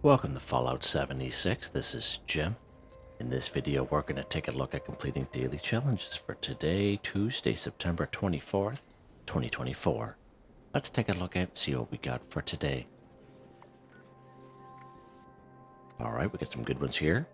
Welcome to Fallout 76. This is Jim. In this video, we're going to take a look at completing daily challenges for today, Tuesday, September 24th, 2024. Let's take a look at and see what we got for today. Alright, we got some good ones here.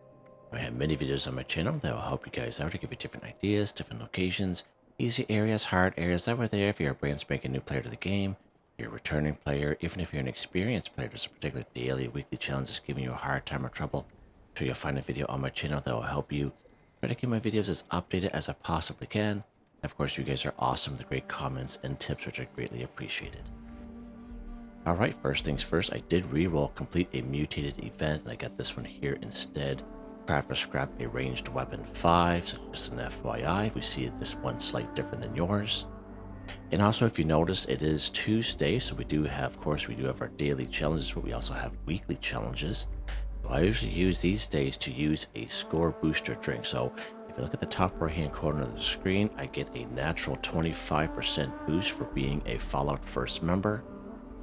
I have many videos on my channel that will help you guys out to give you different ideas, different locations, easy areas, hard areas that were there if you're a brand spanking new player to the game. You're a returning player, even if you're an experienced player, there's a particular daily, weekly challenge that's giving you a hard time or trouble. So you'll find a video on my channel that will help you. Try to keep my videos as updated as I possibly can. And of course, you guys are awesome with great comments and tips, which are greatly appreciated. Alright, first things first, I did reroll complete a mutated event, and I got this one here instead. Craft or scrap a ranged weapon 5, so just an FYI, we see this one slight different than yours. And also, if you notice, it is Tuesday, so we do have, of course, we do have our daily challenges, but we also have weekly challenges. So I usually use these days to use a score booster drink. So if you look at the top right hand corner of the screen, I get a natural 25% boost for being a Fallout First member.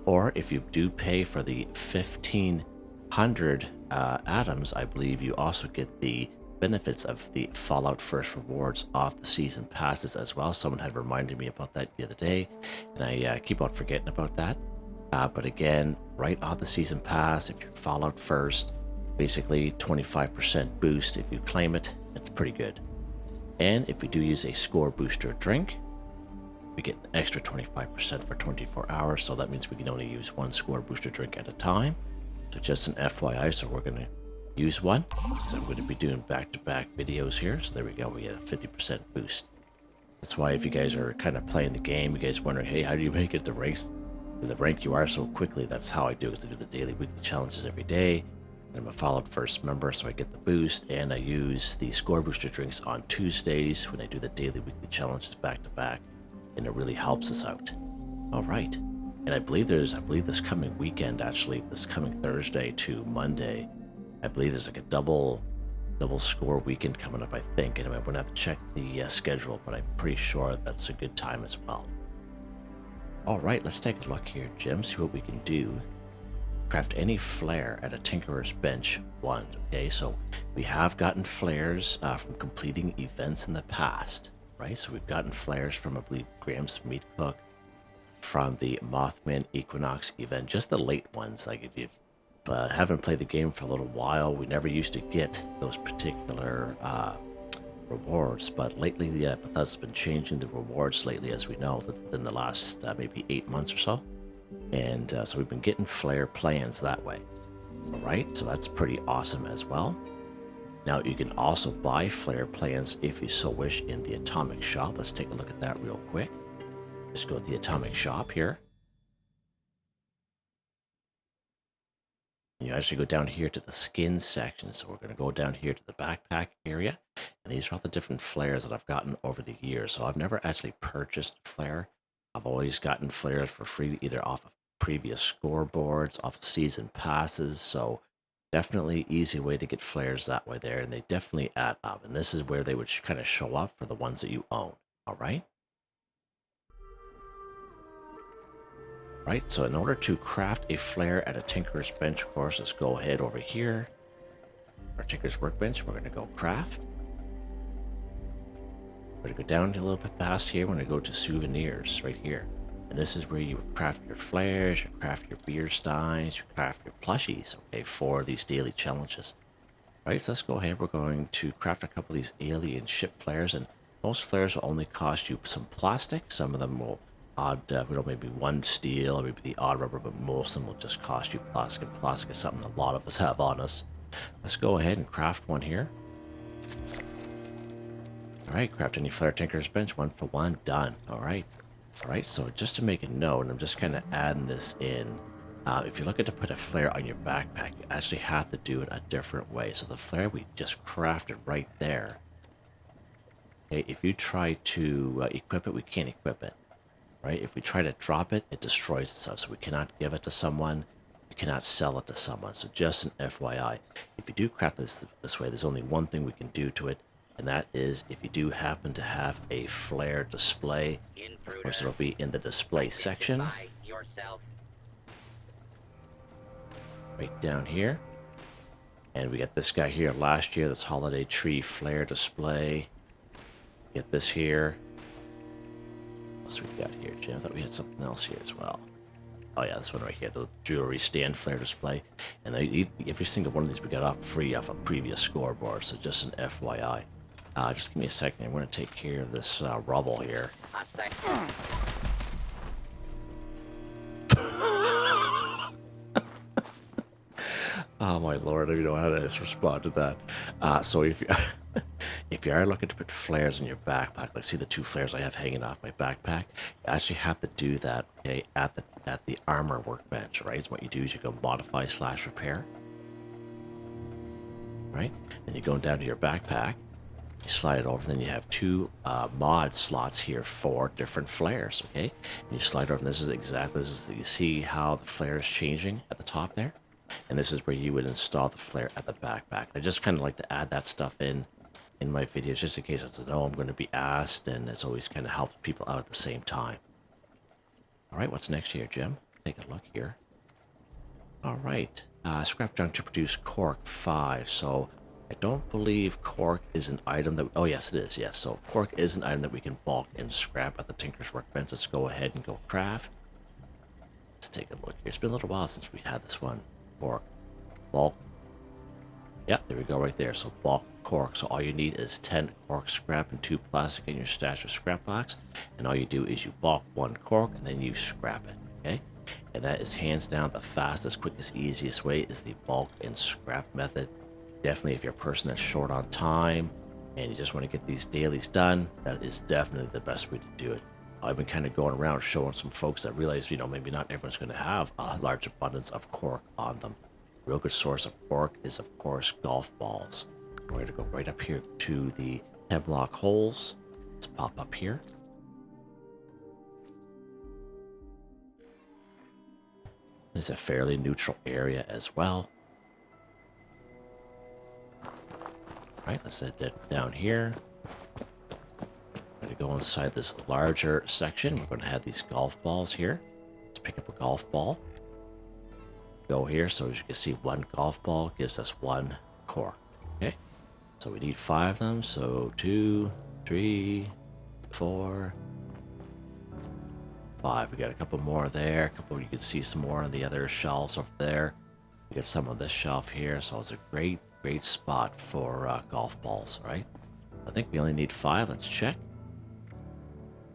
Or if you do pay for the 1500 atoms, I believe you also get the benefits of the Fallout First rewards off the season passes as well. Someone had reminded me about that the other day, and I keep on forgetting about that. But again, right off the season pass, if you're Fallout First, basically 25% boost. If you claim it, it's pretty good. And if we do use a score booster drink, we get an extra 25% for 24 hours. So that means we can only use one score booster drink at a time. So just an FYI, so we're going to use one because I'm going to be doing back-to-back videos here. So there we go, we get a 50% boost. That's why if you guys are kind of playing the game, you guys wondering, hey, how do you make it the rank you are so quickly? That's how I do it. I do the daily, weekly challenges every day. I'm a Fallout First member, so I get the boost, and I use the score booster drinks on Tuesdays when I do the daily, weekly challenges back-to-back, and it really helps us out. All right, and I believe this coming weekend, actually, this coming Thursday to Monday, I believe there's like a double score weekend coming up, I think. Anyway, I'm going to have to check the schedule, but I'm pretty sure that's a good time as well. All right, let's take a look here, Jim, see what we can do. Craft any Flair at a Tinkerer's Bench 1. Okay, so we have gotten Flairs from completing events in the past, right? So we've gotten Flairs from, I believe, Graham's Meat Cook, from the Mothman Equinox event, just the late ones. Like if you've haven't played the game for a little while, we never used to get those particular rewards, but lately Bethesda's been changing the rewards lately, as we know, within the last maybe 8 months or so, and so we've been getting Flair plans that way. All right, so that's pretty awesome as well. Now you can also buy Flair plans if you so wish in the Atomic Shop. Let's take a look at that real quick. Just go to the Atomic Shop here. You actually go down here to the skin section, so we're going to go down here to the backpack area, and these are all the different Flairs that I've gotten over the years. So I've never actually purchased a Flair. I've always gotten Flairs for free, either off of previous scoreboards, off of season passes, so definitely easy way to get Flairs that way there, and they definitely add up, and this is where they would kind of show up for the ones that you own. All right? Right, so in order to craft a Flair at a Tinkerer's Bench, of course, let's go ahead over here. Our Tinkerer's Workbench, we're going to go craft. We're going to go down a little bit past here. We're going to go to souvenirs right here. And this is where you craft your Flairs, you craft your beer steins, you craft your plushies, okay, for these daily challenges. Right, so let's go ahead. We're going to craft a couple of these alien ship Flairs, and most Flairs will only cost you some plastic. Some of them will maybe one steel, or maybe the odd rubber, but most of them will just cost you plastic, and plastic is something a lot of us have on us. Let's go ahead and craft one here. All right, craft any Flair Tinkerer's Bench, 1 for 1, done. All right, so just to make a note, and I'm just kind of adding this in, if you're looking to put a Flair on your backpack, you actually have to do it a different way. So the Flair we just crafted right there, okay, if you try to equip it, we can't equip it. Right? If we try to drop it, it destroys itself. So we cannot give it to someone. We cannot sell it to someone. So just an FYI. If you do craft this way, there's only one thing we can do to it, and that is if you do happen to have a Flair display, of course it'll be in the display section. Right down here. And we got this guy here last year, this holiday tree flare display. Get this here. What else we got here, Jim? I thought we had something else here as well. Oh yeah, this one right here, the jewelry stand flare display. And every single one of these we got off free off a previous scoreboard, so just an FYI. Just give me a second, I'm going to take care of this rubble here. Oh my lord, I don't know how to respond to that. So if you if you are looking to put flares in your backpack, like see the 2 flares I have hanging off my backpack, you actually have to do that, okay, at the armor workbench, right? So what you do is you go modify/repair, right? Then you go down to your backpack, you slide it over, then you have 2 mod slots here for different flares, okay? And you slide over, and you see how the flare is changing at the top there? And this is where you would install the flare at the backpack. I just kind of like to add that stuff in my videos, just in case I know I'm going to be asked, and it's always kind of helps people out at the same time. All right, what's next here, Jim? Take a look here. All right, scrap junk to produce cork 5. So I don't believe cork is an item that... Oh, yes, it is. Yes, so cork is an item that we can bulk and scrap at the Tinker's Workbench. Let's go ahead and go craft. Let's take a look here. It's been a little while since we had this one. Cork. Bulk. Yeah, there we go right there. So bulk cork. So all you need is 10 cork scrap and 2 plastic in your stash of scrap box. And all you do is you bulk 1 cork and then you scrap it. Okay? And that is hands down the fastest, quickest, easiest way is the bulk and scrap method. Definitely if you're a person that's short on time and you just want to get these dailies done, that is definitely the best way to do it. I've been kind of going around showing some folks that realize, maybe not everyone's going to have a large abundance of cork on them. A real good source of cork is, of course, golf balls. We're going to go right up here to the hemlock holes. Let's pop up here. It's a fairly neutral area as well. Right, let's head down here. Going to go inside this larger section. We're going to have these golf balls here. Let's pick up a golf ball. Go here, so as you can see, 1 golf ball gives us 1 cork. Okay, so we need 5 of them. So 2, 3, 4, 5. We got a couple more there. A couple, you can see some more on the other shelves over there. We got some on this shelf here, so it's a great spot for golf balls, right? I think we only need 5. Let's check.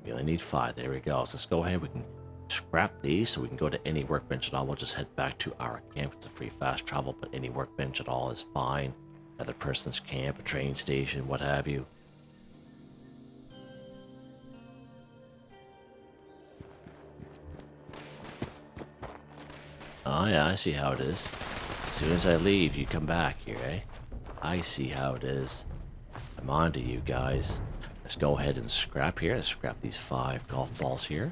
We only need 5. There we go. So let's go ahead. We can scrap these so we can go to any workbench at all. We'll just head back to our camp. It's a free fast travel, but any workbench at all is fine. Another person's camp, a train station, what have you. Oh yeah, I see how it is. As soon as I leave, you come back here, eh? I see how it is. I'm on to you guys. Let's go ahead and scrap here. Let's scrap these 5 golf balls here.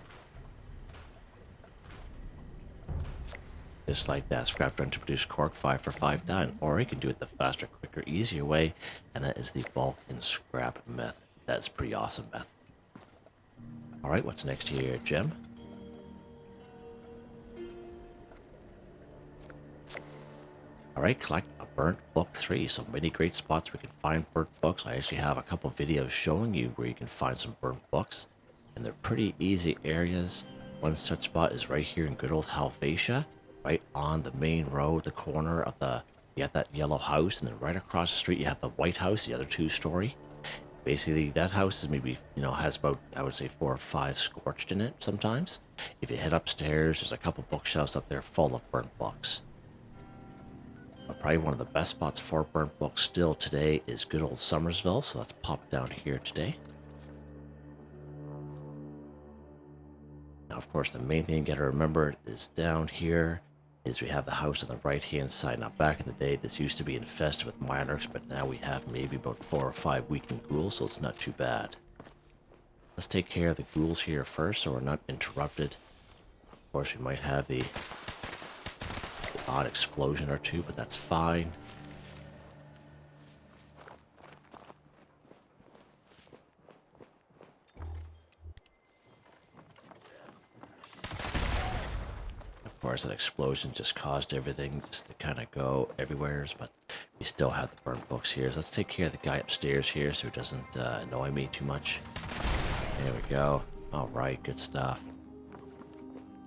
Just like that. Scrap done to produce cork 5 for 5 done. Or you can do it the faster, quicker, easier way. And that is the bulk and scrap method. That's a pretty awesome method. Alright, what's next here, Jim? Alright, collect a burnt book 3. So many great spots we can find burnt books. I actually have a couple videos showing you where you can find some burnt books. And they're pretty easy areas. One such spot is right here in good old Helvetia. Right on the main road, the corner of you have that yellow house. And then right across the street you have the white house, the other 2-story. Basically, that house is maybe, has about, I would say, 4 or 5 scorched in it sometimes. If you head upstairs, there's a couple bookshelves up there full of burnt books. Probably one of the best spots for burnt books still today is good old Somersville, so let's pop down here today. Now, of course, the main thing you gotta remember is down here is we have the house on the right-hand side. Now, back in the day, this used to be infested with Mirelurks, but now we have maybe about 4 or 5 weakened ghouls, so it's not too bad. Let's take care of the ghouls here first, so we're not interrupted. Of course, we might have the odd explosion or 2, but that's fine. Of course, that explosion just caused everything just to kind of go everywhere, but We still have the burnt books here. So let's take care of the guy upstairs here so he doesn't annoy me too much. There we go. All right, good stuff.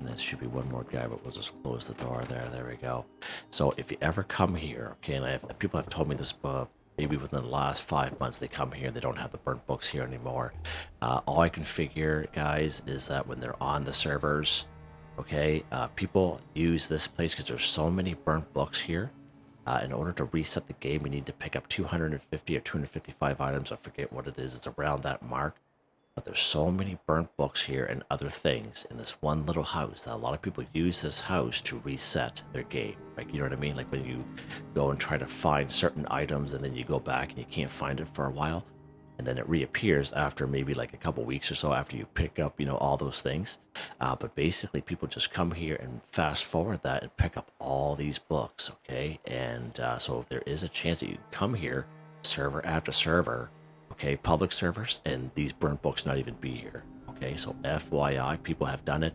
And there should be one more guy, but we'll just close the door there. There we go. So if you ever come here, okay, and people have told me this maybe within the last 5 months they come here, they don't have the burnt books here anymore. All I can figure, guys, is that when they're on the servers, okay, people use this place because there's so many burnt books here. In order to reset the game, we need to pick up 250 or 255 items. I forget what it is. It's around that mark. But there's so many burnt books here and other things in this one little house that a lot of people use this house to reset their game. Like, you know what I mean? Like when you go and try to find certain items and then you go back and you can't find it for a while. And then it reappears after maybe like a couple weeks or so after you pick up, you know, all those things. But basically people just come here and fast forward that and pick up all these books, okay? And so there is a chance that you can come here, server after server, okay, public servers, and these burnt books not even be here, okay? So FYI, people have done it,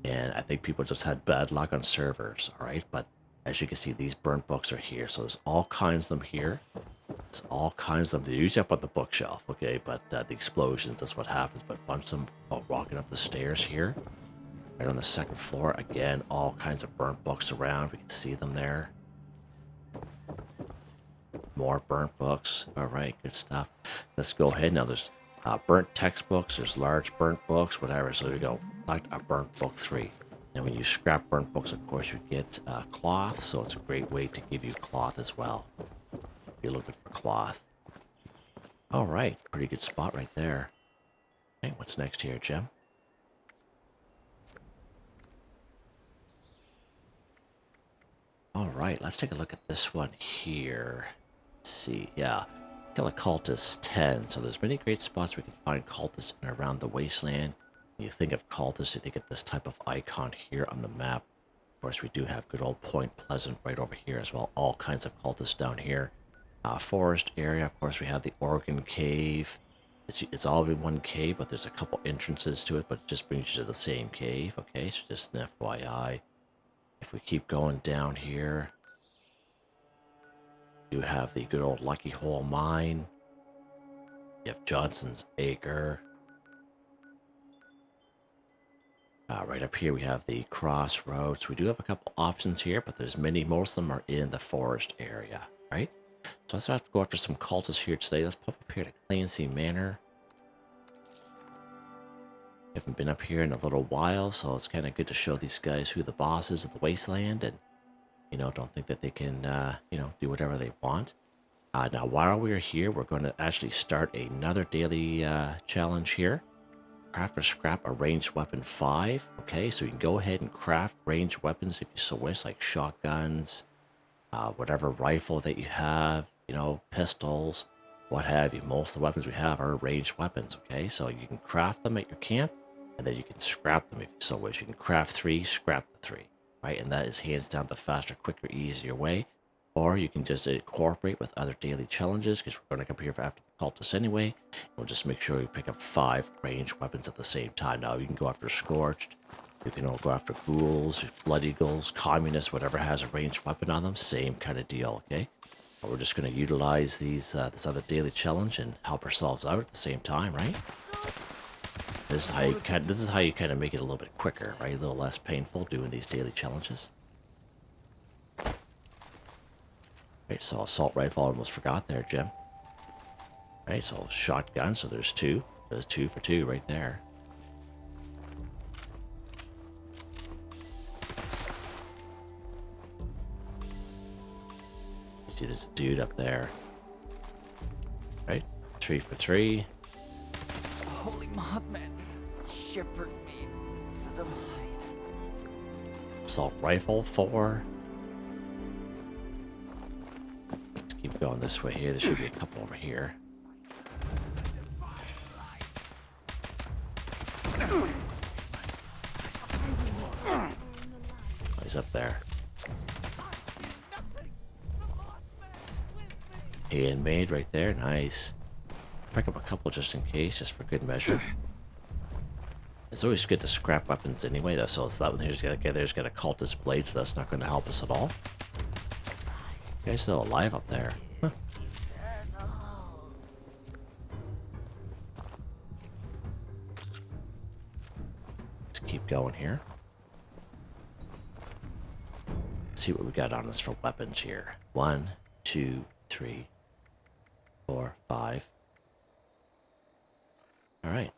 and I think people just had bad luck on servers, all right? But as you can see, these burnt books are here, so there's all kinds of them here. There's all kinds of them. They're usually up on the bookshelf, okay? But the explosions, that's what happens. But a bunch of them walking up the stairs here, right on the second floor. Again, all kinds of burnt books around. We can see them there. More burnt books. All right, good stuff. Let's go ahead. Now there's burnt textbooks. There's large burnt books, whatever. So there you go. Like a burnt book 3. And when you scrap burnt books, of course, you get cloth. So it's a great way to give you cloth as well. You're looking for cloth. All right, pretty good spot right there. Okay, what's next here, Jim? All right, let's take a look at this one here. Let's see, yeah, Kill a Cultist 10. So there's many great spots we can find cultists in and around the wasteland. When you think of cultists, you think of this type of icon here on the map. Of course, we do have good old Point Pleasant right over here as well. All kinds of cultists down here. Forest area, of course, we have the Organ Cave. It's all in one cave, but there's a couple entrances to it, but it just brings you to the same cave. Okay, so just an FYI. If we keep going down here, you have the good old Lucky Hole Mine. You have Johnson's Acre. Right up here we have the Crossroads. We do have a couple options here, but there's many. Most of them are in the forest area, right? So let's have to go after some cultists here today. Let's pop up here to Clancy Manor. Haven't been up here in a little while, so it's kind of good to show these guys who the boss is of the wasteland, and you know, don't think that they can you know, do whatever they want. Now while we're here, we're going to actually start another daily challenge here. Craft or scrap a ranged weapon 5. Okay, so you can go ahead and craft ranged weapons if you so wish, like shotguns, whatever rifle that you have, you know, pistols, what have you. Most of the weapons we have are ranged weapons, okay? So you can craft them at your camp, and then you can scrap them if you so wish. You can craft 3, scrap the 3, right? And that is hands down the faster, quicker, easier way. Or you can just incorporate with other daily challenges, because we're going to come here for after the cultists anyway. We'll just make sure you pick up 5 ranged weapons at the same time. Now you can go after Scorched. You can go after ghouls, blood eagles, communists, whatever has a ranged weapon on them. Same kind of deal, okay? But we're just going to utilize these this other daily challenge and help ourselves out at the same time, right? This is how you kind of make it a little bit quicker, right? A little less painful doing these daily challenges. Right, so assault rifle, I almost forgot there, Jim. Right, so shotgun, so there's 2. There's 2 for 2 right there. You see there's a dude up there. Right, 3 for 3. Holy Mothman, shepherd me to the light. Assault rifle 4. Keep going this way here. There should be a couple over here. Oh, he's up there. Handmade right there. Nice. Pick up a couple just in case, just for good measure. It's always good to scrap weapons anyway, though. So it's that one here's got a cultist blade, so that's not going to help us at all. You guys still alive up there? Huh. Let's keep going here. Let's see what we got on us for weapons here. 1, 2, 3, 4, 5. All right.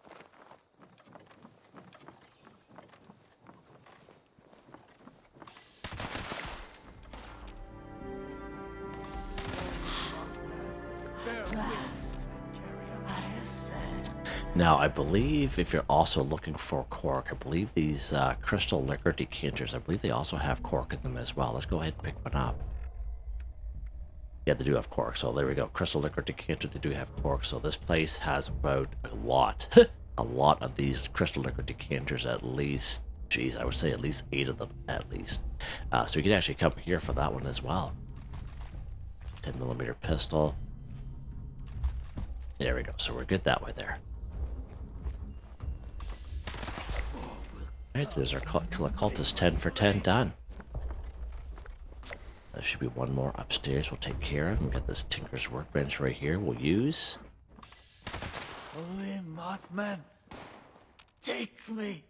Now, I believe if you're also looking for cork, I believe these crystal liquor decanters, I believe they also have cork in them as well. Let's go ahead and pick one up. Yeah, they do have cork. So there we go. Crystal liquor decanter, they do have cork. So this place has about a lot, a lot of these crystal liquor decanters, at least, geez, I would say at least 8 of them at least. So you can actually come here for that one as well. 10mm pistol. There we go. So we're good that way there. Alright, so there's our Cultist 10 for 10 done. There should be one more upstairs we'll take care of. We've got this Tinker's Workbench right here we'll use. Holy Mothman, take me.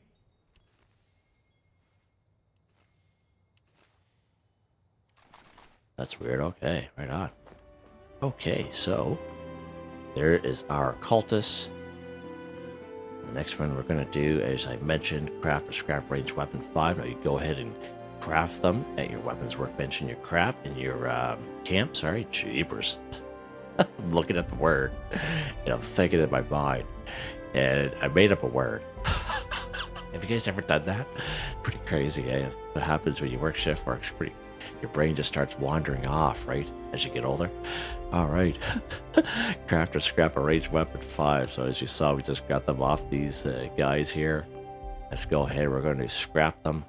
That's weird. Okay, right on. Okay, so there is our Cultist. The next one we're going to do, as I mentioned, craft a scrap range weapon 5. Now you go ahead and craft them at your weapons workbench in your camp. Sorry, jeepers. I'm looking at the word and I'm thinking in my mind, and I made up a word. Have you guys ever done that? Pretty crazy, eh? What happens when you work shift works pretty. Your brain just starts wandering off, right? As you get older. All right. Craft or scrap a ranged weapon 5. So as you saw, we just got them off these guys here. Let's go ahead. We're going to scrap them.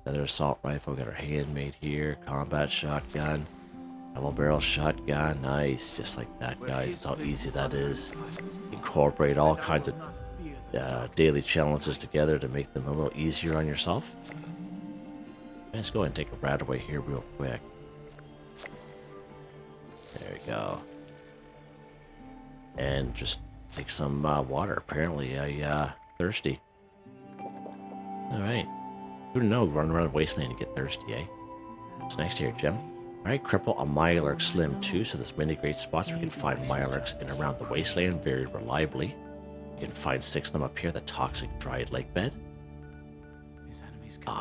Another assault rifle. Got our handmade here. Combat shotgun. Double barrel shotgun. Nice. Just like that, guys. That's how easy that is. Incorporate all kinds of daily challenges together to make them a little easier on yourself. Let's go ahead and take a rat away here real quick. There we go. And just take some water. Apparently I thirsty. Alright. Who would know, run around the wasteland and get thirsty, eh? What's next here, Jim? Alright, Cripple a Mirelurk Slim 2. So there's many great spots where you can find Mirelurks in and around the wasteland very reliably. You can find 6 of them up here, the Toxic Dried Lake Bed.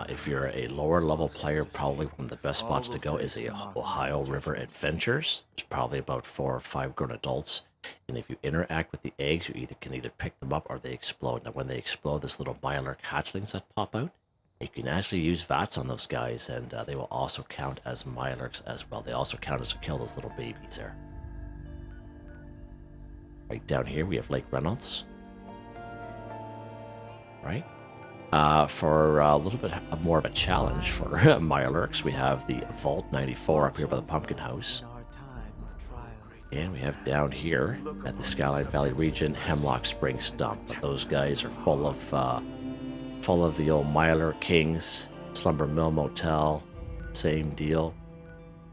If you're a lower level player, probably one of the best spots to go is a Ohio River Adventures. There's probably about 4 or 5 grown adults. And if you interact with the eggs, you can either pick them up or they explode. Now when they explode, this little Mirelurk hatchlings that pop out, you can actually use VATS on those guys, and they will also count as Mirelurks as well. They also count as a kill those little babies there. Right down here we have Lake Reynolds. Right? For a little bit more of a challenge for Mirelurks, we have the Vault 94 up here by the Pumpkin House. And we have down here at the Skyline Valley region, Hemlock Spring Stump. But those guys are full of the old Mirelurk Kings, Slumber Mill Motel, same deal.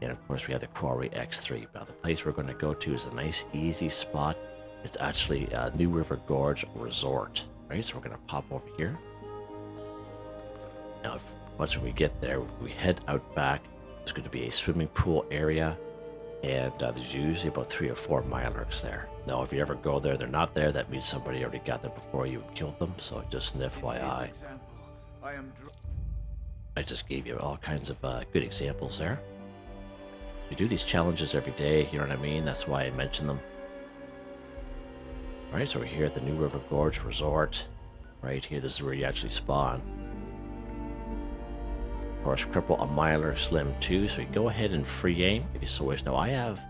And of course we have the Quarry X3. Now the place we're going to go to is a nice easy spot. It's actually New River Gorge Resort. Right, so we're going to pop over here. Now, once we get there, if we head out back, there's going to be a swimming pool area, and there's usually about 3 or 4 Mirelurks there. Now, if you ever go there, they're not there, that means somebody already got there before you and killed them, so just an FYI. I just gave you all kinds of good examples there. We do these challenges every day, you know what I mean? That's why I mentioned them. Alright, so we're here at the New River Gorge Resort. Right here, this is where you actually spawn. Of course, Cripple a Mirelurk Slim 2, so you go ahead and free aim if you so wish. Now, I have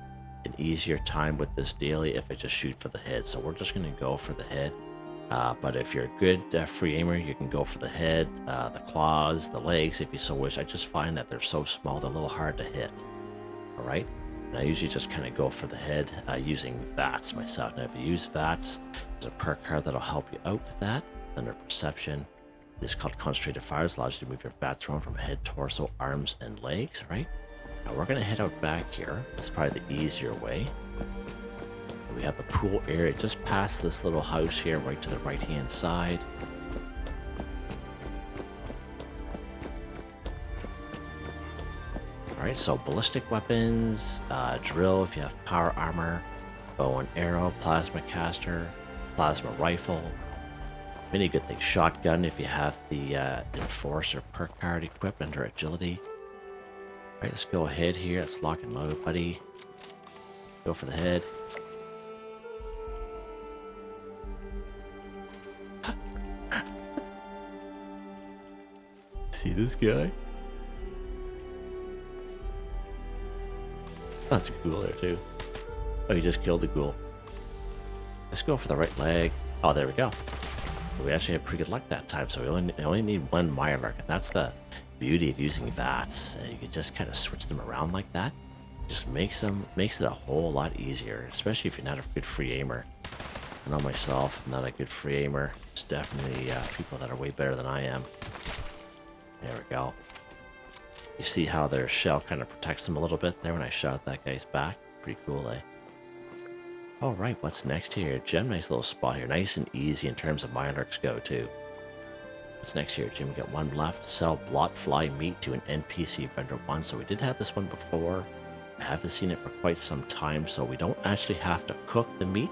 an easier time with this daily if I just shoot for the head, so we're just going to go for the head. But if you're a good free aimer, you can go for the head, the claws, the legs, if you so wish. I just find that they're so small, they're a little hard to hit. Alright? And I usually just kind of go for the head using VATS myself. Now, if you use VATS, there's a perk card that'll help you out with that under Perception. It is called concentrated fires, allows you to move your vats around from head, torso, arms, and legs, right? Now we're gonna head out back here. That's probably the easier way. We have the pool area just past this little house here, right to the right-hand side. Alright, so ballistic weapons, drill if you have power armor, bow and arrow, plasma caster, plasma rifle, many good things. Shotgun if you have the enforcer perk card equipped under agility. Alright, let's go ahead here. Let's lock and load, buddy. Go for the head. See this guy? That's a ghoul there too. Oh, he just killed the ghoul. Let's go for the right leg. Oh, there we go. We actually had pretty good luck that time, so we only need one Mirelurk, and that's the beauty of using VATS. You can just kind of switch them around like that. Just makes it a whole lot easier, especially if you're not a good free aimer. I know myself, I'm not a good free aimer. There's definitely people that are way better than I am. There we go. You see how their shell kind of protects them a little bit there when I shot that guy's back? Pretty cool, eh? Alright, what's next here? Jim, nice little spot here. Nice and easy in terms of Mirelurks go, too. What's next here, Jim? We got one left. Sell Bloatfly meat to an NPC vendor 1. So we did have this one before. I haven't seen it for quite some time, so we don't actually have to cook the meat.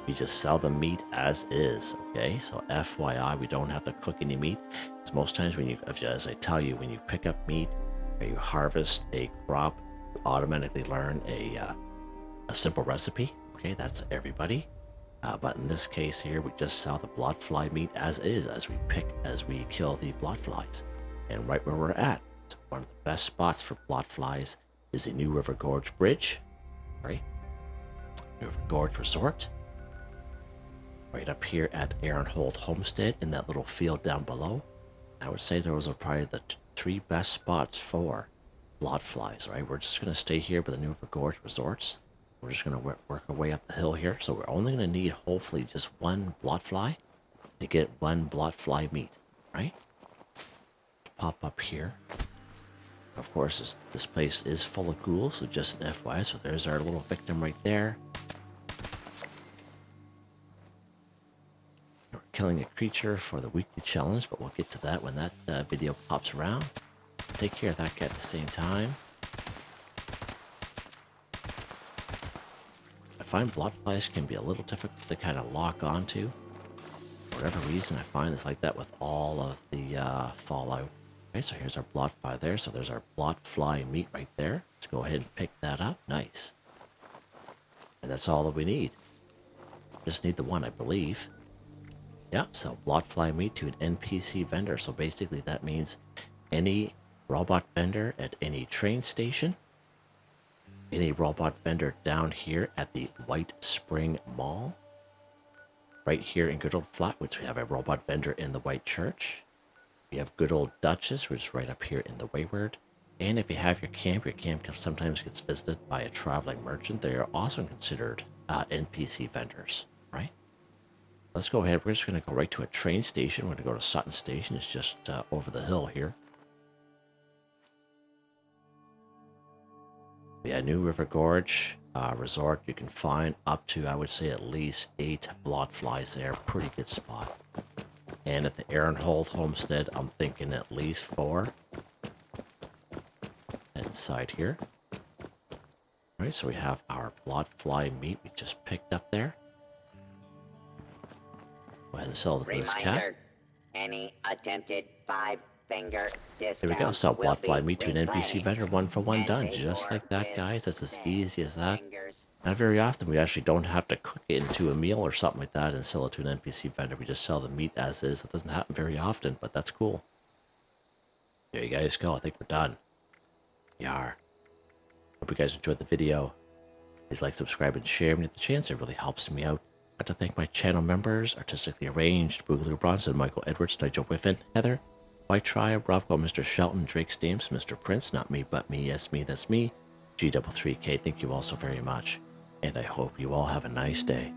We just sell the meat as is, okay? So FYI, we don't have to cook any meat. Because most times when you, as I tell you, when you pick up meat or you harvest a crop, you automatically learn a simple recipe. Okay, that's everybody. But in this case here, we just sell the Bloatfly meat as is, as we kill the Bloatflies. And right where we're at, it's one of the best spots for Bloatflies is the New River Gorge Bridge, right? New River Gorge Resort. Right up here at Aaronhold Homestead in that little field down below. I would say those are probably the 3 best spots for Bloatflies, right? We're just going to stay here by the New River Gorge Resorts. We're just going to work our way up the hill here. So we're only going to need, hopefully, just one Bloatfly to get one Bloatfly meat, right? Pop up here. Of course, this place is full of ghouls, so just an FYI. So there's our little victim right there. We're killing a creature for the weekly challenge, but we'll get to that when that video pops around. Take care of that guy at the same time. I find Bloatflies can be a little difficult to kind of lock onto. For whatever reason, I find it's like that with all of the Fallout. Okay, so here's our Bloatfly there. So there's our Bloatfly meat right there. Let's go ahead and pick that up. Nice. And that's all that we need. Just need the one, I believe. Yeah, so Bloatfly meat to an NPC vendor. So basically that means any robot vendor at any train station, any robot vendor down here at the White Spring Mall, right here in good old Flatwoods, we have a robot vendor in the White Church. We have good old Duchess, which is right up here in the Wayward. And if you have your camp sometimes gets visited by a traveling merchant. They are also considered NPC vendors, right? Let's go ahead. We're just going to go right to a train station. We're going to go to Sutton Station. It's just over the hill here. Yeah, New River Gorge Resort. You can find up to, I would say, at least 8 Bloatflies there. Pretty good spot. And at the Aaronhold Homestead, I'm thinking at least 4. Inside here. Alright, so we have our Bloatfly meat we just picked up there. Go ahead and sell it to this cat. Any attempted 5-finger discount. There we go, sell Bloatfly meat to an NPC vendor, 1 for 1 done. Just like that, guys. That's as easy as that. Not very often we actually don't have to cook it into a meal or something like that and sell it to an NPC vendor. We just sell the meat as is. That doesn't happen very often, but that's cool. There you guys go. I think we're done. Yar. Hope you guys enjoyed the video. Please like, subscribe, and share when you get the chance. It really helps me out. I'd like to thank my channel members, Artistically Arranged, Boogaloo Bronson, Michael Edwards, Nigel Wiffen, Heather, Whitetribe, Robco, Mr. Shelton, Drake Steams, Mr.Prince, Not Me But Me, Yes Me That's Me, G3K. Thank you all so very much. And I hope you all have a nice day.